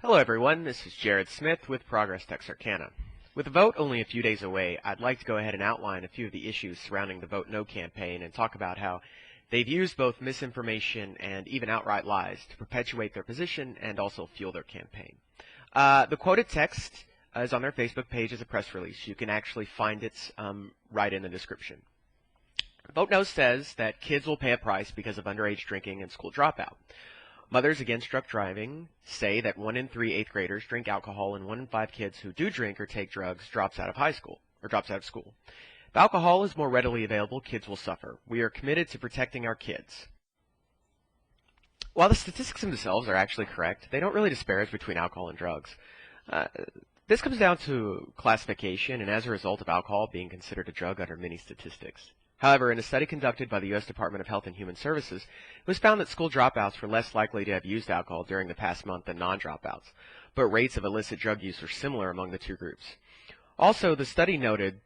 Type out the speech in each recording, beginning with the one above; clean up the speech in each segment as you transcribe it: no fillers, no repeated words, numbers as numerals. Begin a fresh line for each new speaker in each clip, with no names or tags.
Hello everyone, this is Jared Smith with Progress Texarkana. With the vote only a few days away, I'd like to go ahead and outline a few of the issues surrounding the Vote No campaign and talk about how they've used both misinformation and even outright lies to perpetuate their position and also fuel their campaign. The quoted text is on their Facebook page as a press release. You can actually find it right in the description. Vote No says that kids will pay a price because of underage drinking and school dropout. Mothers Against Drunk Driving say that 1 in 3 8th graders drink alcohol and 1 in 5 kids who do drink or take drugs drops out of school. If alcohol is more readily available, kids will suffer. We are committed to protecting our kids. While the statistics themselves are actually correct, they don't really disparage between alcohol and drugs. This comes down to classification and as a result of alcohol being considered a drug under many statistics. However, in a study conducted by the U.S. Department of Health and Human Services, it was found that school dropouts were less likely to have used alcohol during the past month than non-dropouts, but rates of illicit drug use were similar among the two groups. Also, the study noted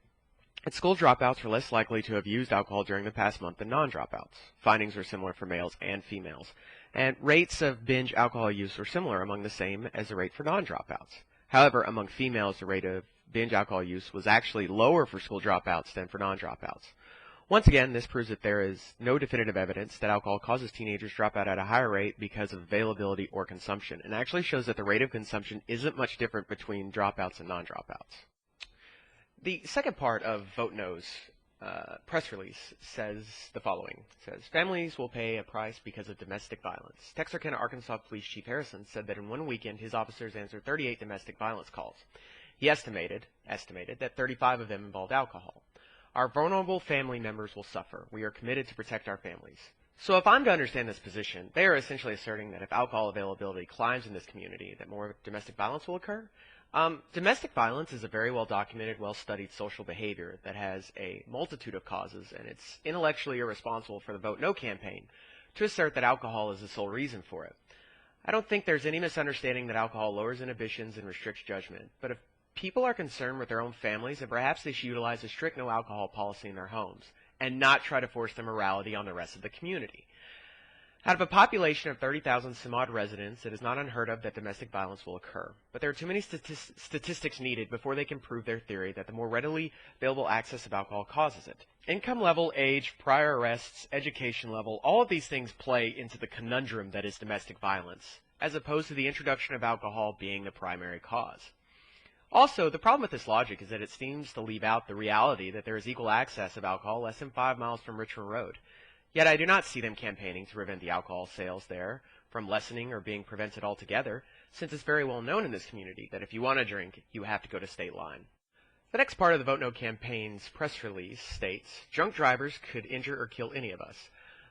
that school dropouts were less likely to have used alcohol during the past month than non-dropouts. Findings were similar for males and females, and rates of binge alcohol use were similar among the same as the rate for non-dropouts. However, among females, the rate of binge alcohol use was actually lower for school dropouts than for non-dropouts. Once again, this proves that there is no definitive evidence that alcohol causes teenagers to drop out at a higher rate because of availability or consumption, and actually shows that the rate of consumption isn't much different between dropouts and non-dropouts. The second part of Vote No's press release says the following. It says, families will pay a price because of domestic violence. Texarkana, Arkansas Police Chief Harrison said that in one weekend his officers answered 38 domestic violence calls. He estimated that 35 of them involved alcohol. Our vulnerable family members will suffer. We are committed to protect our families. So if I'm to understand this position, they are essentially asserting that if alcohol availability climbs in this community, that more domestic violence will occur. Domestic violence is a very well-documented, well-studied social behavior that has a multitude of causes, and it's intellectually irresponsible for the Vote No campaign to assert that alcohol is the sole reason for it. I don't think there's any misunderstanding that alcohol lowers inhibitions and restricts judgment, but if people are concerned with their own families, and perhaps they should utilize a strict no alcohol policy in their homes and not try to force their morality on the rest of the community. Out of a population of 30,000 some odd residents, it is not unheard of that domestic violence will occur. But there are too many statistics needed before they can prove their theory that the more readily available access of alcohol causes it. Income level, age, prior arrests, education level, all of these things play into the conundrum that is domestic violence, as opposed to the introduction of alcohol being the primary cause. Also, the problem with this logic is that it seems to leave out the reality that there is equal access of alcohol less than 5 miles from Richmond Road. Yet I do not see them campaigning to prevent the alcohol sales there from lessening or being prevented altogether, since it's very well known in this community that if you want to drink, you have to go to state line. The next part of the Vote No campaign's press release states, drunk drivers could injure or kill any of us.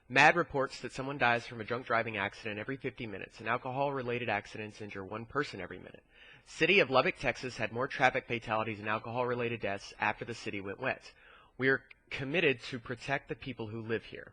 MAD reports that someone dies from a drunk driving accident every 50 minutes, and alcohol-related accidents injure one person every minute. City of Lubbock, Texas had more traffic fatalities and alcohol-related deaths after the city went wet. We are committed to protect the people who live here.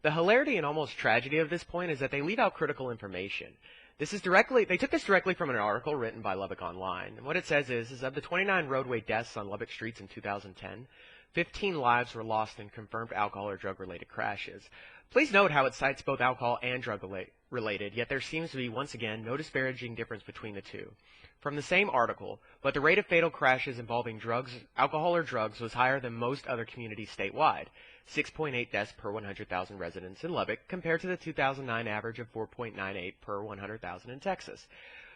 The hilarity and almost tragedy of this point is that they leave out critical information. They took this directly from an article written by Lubbock Online. And what it says is of the 29 roadway deaths on Lubbock streets in 2010, 15 lives were lost in confirmed alcohol or drug-related crashes. Please note how it cites both alcohol and drug-related, yet there seems to be, once again, no disparaging difference between the two. From the same article, but the rate of fatal crashes involving alcohol or drugs was higher than most other communities statewide, 6.8 deaths per 100,000 residents in Lubbock, compared to the 2009 average of 4.98 per 100,000 in Texas.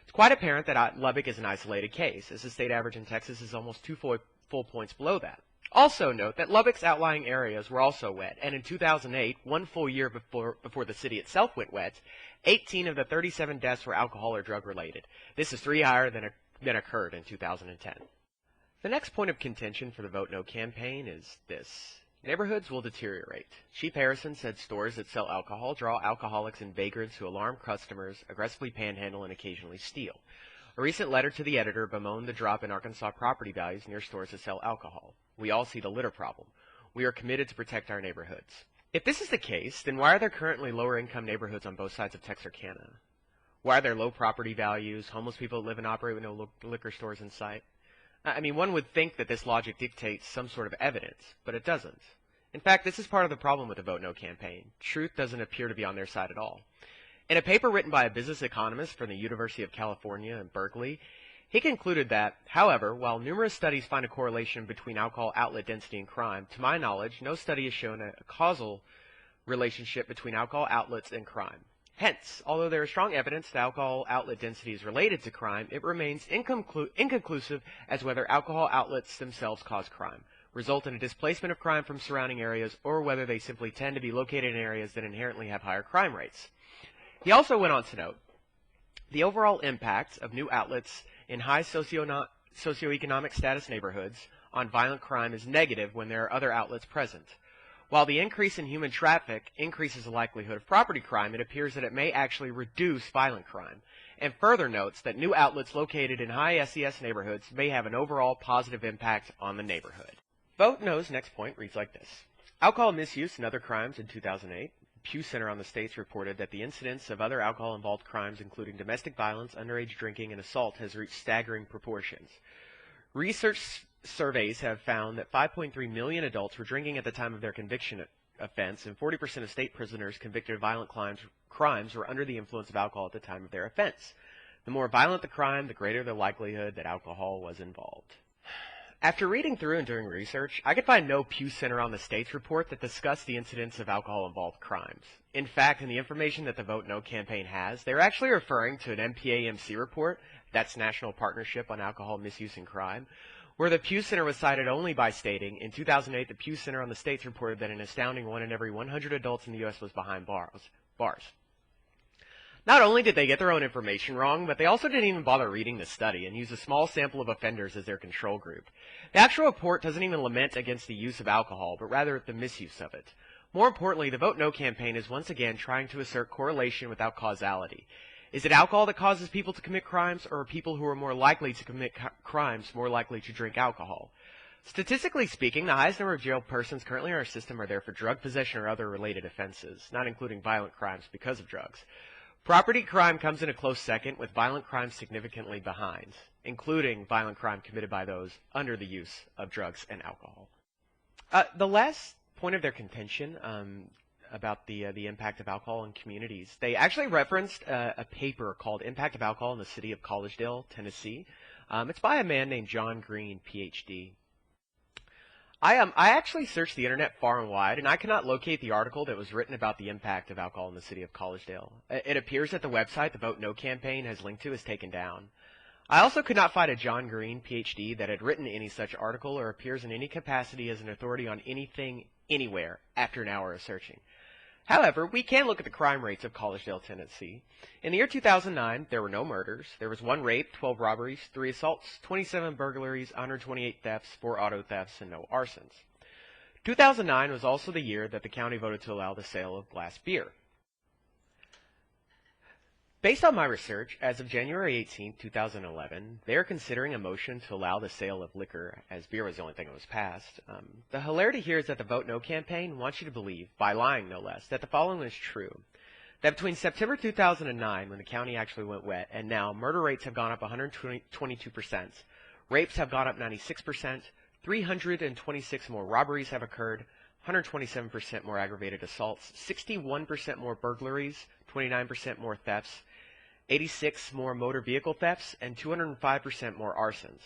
It's quite apparent that Lubbock is an isolated case, as the state average in Texas is almost 2 full points below that. Also note that Lubbock's outlying areas were also wet, and in 2008, one full year before the city itself went wet, 18 of the 37 deaths were alcohol or drug related. This is 3 higher than occurred in 2010. The next point of contention for the Vote No campaign is this. Neighborhoods will deteriorate. Chief Harrison said stores that sell alcohol draw alcoholics and vagrants who alarm customers, aggressively panhandle, and occasionally steal. A recent letter to the editor bemoaned the drop in Arkansas property values near stores that sell alcohol. We all see the litter problem. We are committed to protect our neighborhoods. If this is the case, then why are there currently lower income neighborhoods on both sides of Texarkana? Why are there low property values, homeless people live and operate with no liquor stores in sight? I mean, one would think that this logic dictates some sort of evidence, but it doesn't. In fact, this is part of the problem with the Vote No campaign. Truth doesn't appear to be on their side at all. In a paper written by a business economist from the University of California in Berkeley, he concluded that, however, while numerous studies find a correlation between alcohol outlet density and crime, to my knowledge, no study has shown a causal relationship between alcohol outlets and crime. Hence, although there is strong evidence that alcohol outlet density is related to crime, it remains inconclusive as whether alcohol outlets themselves cause crime, result in a displacement of crime from surrounding areas, or whether they simply tend to be located in areas that inherently have higher crime rates. He also went on to note, the overall impact of new outlets in high socioeconomic status neighborhoods on violent crime is negative when there are other outlets present. While the increase in human traffic increases the likelihood of property crime, it appears that it may actually reduce violent crime, and further notes that new outlets located in high SES neighborhoods may have an overall positive impact on the neighborhood. Vote No's next point reads like this. Alcohol misuse and other crimes in 2008. Pew Center on the States reported that the incidence of other alcohol-involved crimes, including domestic violence, underage drinking, and assault, has reached staggering proportions. Research surveys have found that 5.3 million adults were drinking at the time of their conviction offense, and 40% of state prisoners convicted of violent crimes were under the influence of alcohol at the time of their offense. The more violent the crime, the greater the likelihood that alcohol was involved. After reading through and doing research, I could find no Pew Center on the States report that discussed the incidence of alcohol-involved crimes. In fact, in the information that the Vote No campaign has, they're actually referring to an NPA-MC report, that's National Partnership on Alcohol Misuse and Crime, where the Pew Center was cited only by stating, in 2008, the Pew Center on the States reported that an astounding 1 in every 100 adults in the U.S. was behind bars. Not only did they get their own information wrong, but they also didn't even bother reading the study and use a small sample of offenders as their control group. The actual report doesn't even lament against the use of alcohol, but rather the misuse of it. More importantly, the Vote No campaign is once again trying to assert correlation without causality. Is it alcohol that causes people to commit crimes, or are people who are more likely to commit crimes more likely to drink alcohol? Statistically speaking, the highest number of jailed persons currently in our system are there for drug possession or other related offenses, not including violent crimes because of drugs. Property crime comes in a close second, with violent crime significantly behind, including violent crime committed by those under the use of drugs and alcohol. The last point of their contention about the impact of alcohol in communities, they actually referenced a paper called Impact of Alcohol in the City of Collegedale, Tennessee. It's by a man named John Green, Ph.D. I actually searched the internet far and wide, and I cannot locate the article that was written about the impact of alcohol in the city of Collegedale. It appears that the website the Vote No campaign has linked to is taken down. I also could not find a John Green, Ph.D., that had written any such article or appears in any capacity as an authority on anything, anywhere, after an hour of searching. However, we can look at the crime rates of Collegedale, Tennessee. In the year 2009, there were no murders. There was 1 rape, 12 robberies, 3 assaults, 27 burglaries, 128 thefts, 4 auto thefts, and no arsons. 2009 was also the year that the county voted to allow the sale of glass beer. Based on my research, as of January 18, 2011, they are considering a motion to allow the sale of liquor, as beer was the only thing that was passed. The hilarity here is that the Vote No campaign wants you to believe, by lying no less, that the following is true. That between September 2009, when the county actually went wet, and now, murder rates have gone up 122%, rapes have gone up 96%, 326 more robberies have occurred, 127% more aggravated assaults, 61% more burglaries, 29% more thefts, 86 more motor vehicle thefts, and 205% more arsons.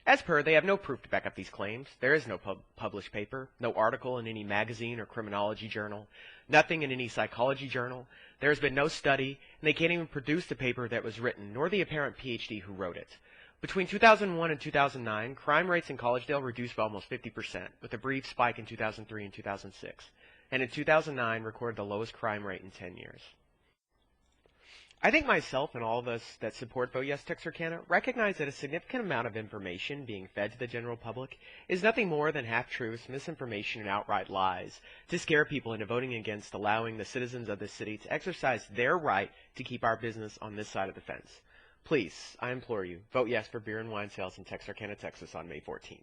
As per, they have no proof to back up these claims. There is no published paper, no article in any magazine or criminology journal, nothing in any psychology journal. There has been no study, and they can't even produce the paper that was written, nor the apparent PhD who wrote it. Between 2001 and 2009, crime rates in Collegedale reduced by almost 50%, with a brief spike in 2003 and 2006, and in 2009 recorded the lowest crime rate in 10 years. I think myself and all of us that support Vote Yes Texarkana recognize that a significant amount of information being fed to the general public is nothing more than half-truths, misinformation, and outright lies to scare people into voting against allowing the citizens of this city to exercise their right to keep our business on this side of the fence. Please, I implore you, vote yes for beer and wine sales in Texarkana, Texas on May 14th.